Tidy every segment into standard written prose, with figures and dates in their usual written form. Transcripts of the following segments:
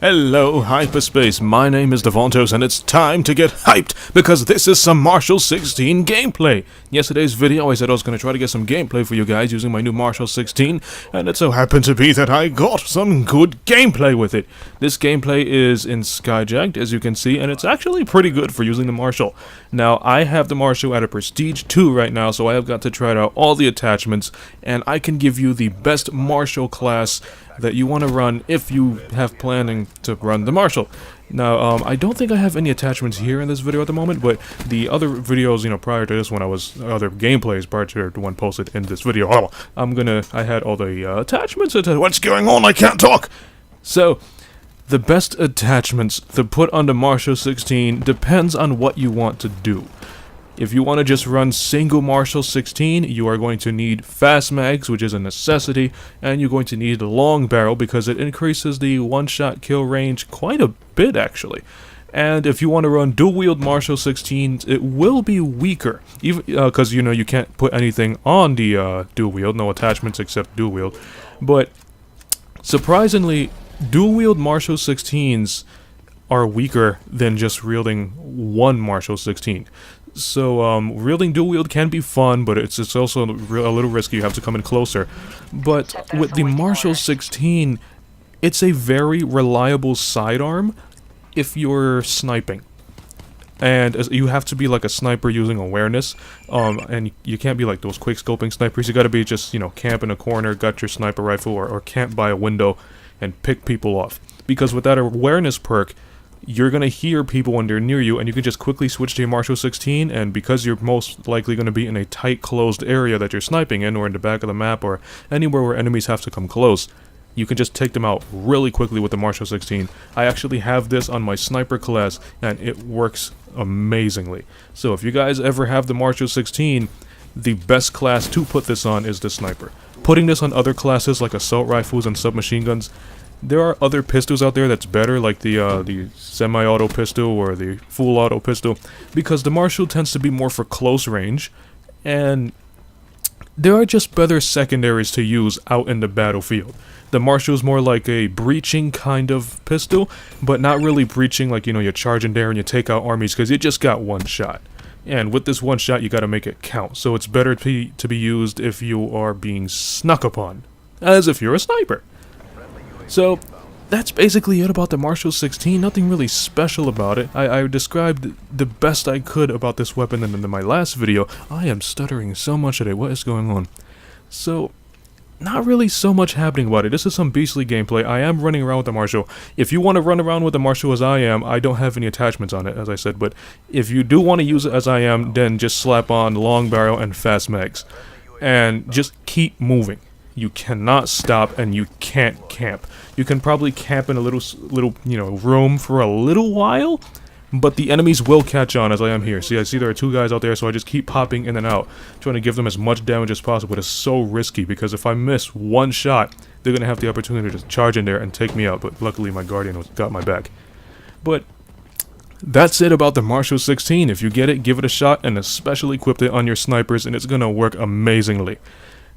Hello, hyperspace. My name is Davontos, and it's time to get hyped because this is some Marshal 16 gameplay. In yesterday's video, I said I was going to try to get some gameplay for you guys using my new Marshal 16, and it so happened to be that I got some good gameplay with it. This gameplay is in Skyjacked, as you can see, and it's actually pretty good for using the Marshal. Now, I have the Marshal at a Prestige 2 right now, so I have got to try out all the attachments, and I can give you the best Marshal class that you want to run if you have planning to run the Marshal. Now, I don't think I have any attachments here in this video at the moment, but the other videos, prior to this one, other gameplays prior to the one posted in this video. I had all the attachments. What's going on? I can't talk! So, the best attachments to put on the Marshal 16 depends on what you want to do. If you want to just run single Marshal 16, you are going to need fast mags, which is a necessity, and you're going to need a long barrel because it increases the one-shot kill range quite a bit, actually. And if you want to run dual-wield Marshal 16s, it will be weaker, even because you can't put anything on the dual-wield, no attachments except dual-wield. But surprisingly, dual-wield Marshal 16s are weaker than just wielding one Marshal 16. So, wielding dual wield can be fun, but it's also a little risky. You have to come in closer. But with the Marshal 16, it's a very reliable sidearm if you're sniping. And you have to be like a sniper using awareness, and you can't be like those quick scoping snipers. You gotta be just, camp in a corner, got your sniper rifle, or camp by a window and pick people off. Because with that awareness perk, you're going to hear people when they're near you, and you can just quickly switch to your Marshal 16, and because you're most likely going to be in a tight, closed area that you're sniping in, or in the back of the map, or anywhere where enemies have to come close, you can just take them out really quickly with the Marshal 16. I actually have this on my sniper class, and it works amazingly. So if you guys ever have the Marshal 16, the best class to put this on is the sniper. Putting this on other classes like assault rifles and submachine guns, there are other pistols out there that's better, like the semi-auto pistol or the full auto pistol, because the Marshal tends to be more for close range, and there are just better secondaries to use out in the battlefield. The Marshal is more like a breaching kind of pistol, but not really breaching like, you're charging there and you take out armies, because you just got one shot. And with this one shot, you gotta make it count, so it's better to be used if you are being snuck upon, as if you're a sniper. So, that's basically it about the Marshal 16, nothing really special about it. I described the best I could about this weapon in my last video. I am stuttering so much today, what is going on? So, not really so much happening about it. This is some beastly gameplay. I am running around with the Marshal. If you want to run around with the Marshal as I am, I don't have any attachments on it, as I said, but if you do want to use it as I am, then just slap on long barrel and fast mags. And just keep moving. You cannot stop, and you can't camp. You can probably camp in a little room for a little while, but the enemies will catch on as I am here. See, I see there are two guys out there, so I just keep popping in and out, trying to give them as much damage as possible. It's so risky, because if I miss one shot, they're going to have the opportunity to charge in there and take me out, but luckily my Guardian got my back. But that's it about the Marshal 16. If you get it, give it a shot, and especially equip it on your snipers, and it's going to work amazingly.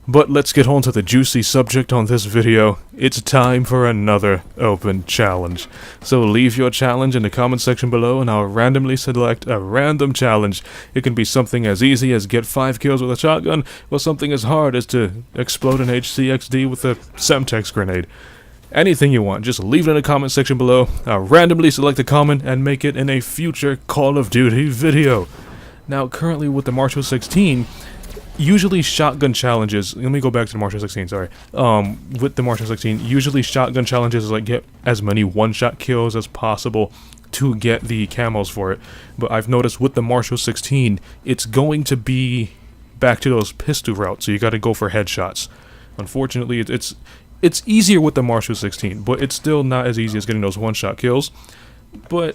But let's get on to the juicy subject on this video. It's time for another open challenge. So leave your challenge in the comment section below, and I'll randomly select a random challenge. It can be something as easy as get 5 kills with a shotgun, or something as hard as to explode an HCXD with a Semtex grenade. Anything you want, just leave it in the comment section below. I'll randomly select a comment and make it in a future Call of Duty video. Now, currently with the Marshal 16, usually shotgun challenges, let me go back to the Marshal 16, sorry. With the Marshal 16, usually shotgun challenges is like get as many one-shot kills as possible to get the camos for it. But I've noticed with the Marshal 16, it's going to be back to those pistol routes, so you gotta go for headshots. Unfortunately, it's easier with the Marshal 16, but it's still not as easy as getting those one-shot kills. But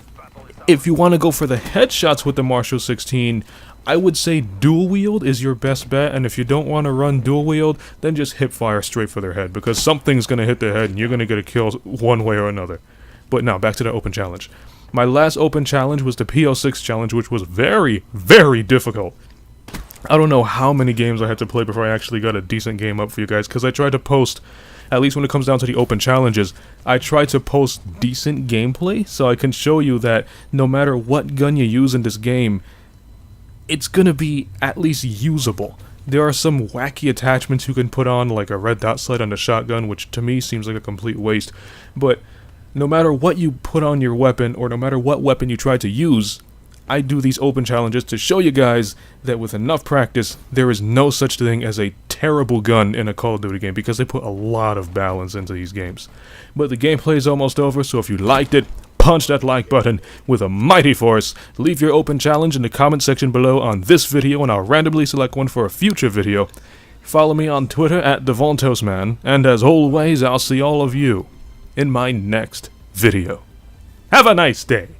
if you want to go for the headshots with the Marshal 16, I would say dual wield is your best bet, and if you don't want to run dual wield, then just hip fire straight for their head, because something's going to hit their head and you're going to get a kill one way or another. But now, back to the open challenge. My last open challenge was the PO6 challenge, which was very, very difficult. I don't know how many games I had to play before I actually got a decent game up for you guys, because I tried to post at least when it comes down to the open challenges, I try to post decent gameplay so I can show you that no matter what gun you use in this game, it's gonna be at least usable. There are some wacky attachments you can put on, like a red dot sight on the shotgun, which to me seems like a complete waste, but no matter what you put on your weapon, or no matter what weapon you try to use, I do these open challenges to show you guys that with enough practice, there is no such thing as a terrible gun in a Call of Duty game, because they put a lot of balance into these games. But the gameplay is almost over, so if you liked it, punch that like button with a mighty force. Leave your open challenge in the comment section below on this video, and I'll randomly select one for a future video. Follow me on Twitter at DavontosMan, and as always, I'll see all of you in my next video. Have a nice day!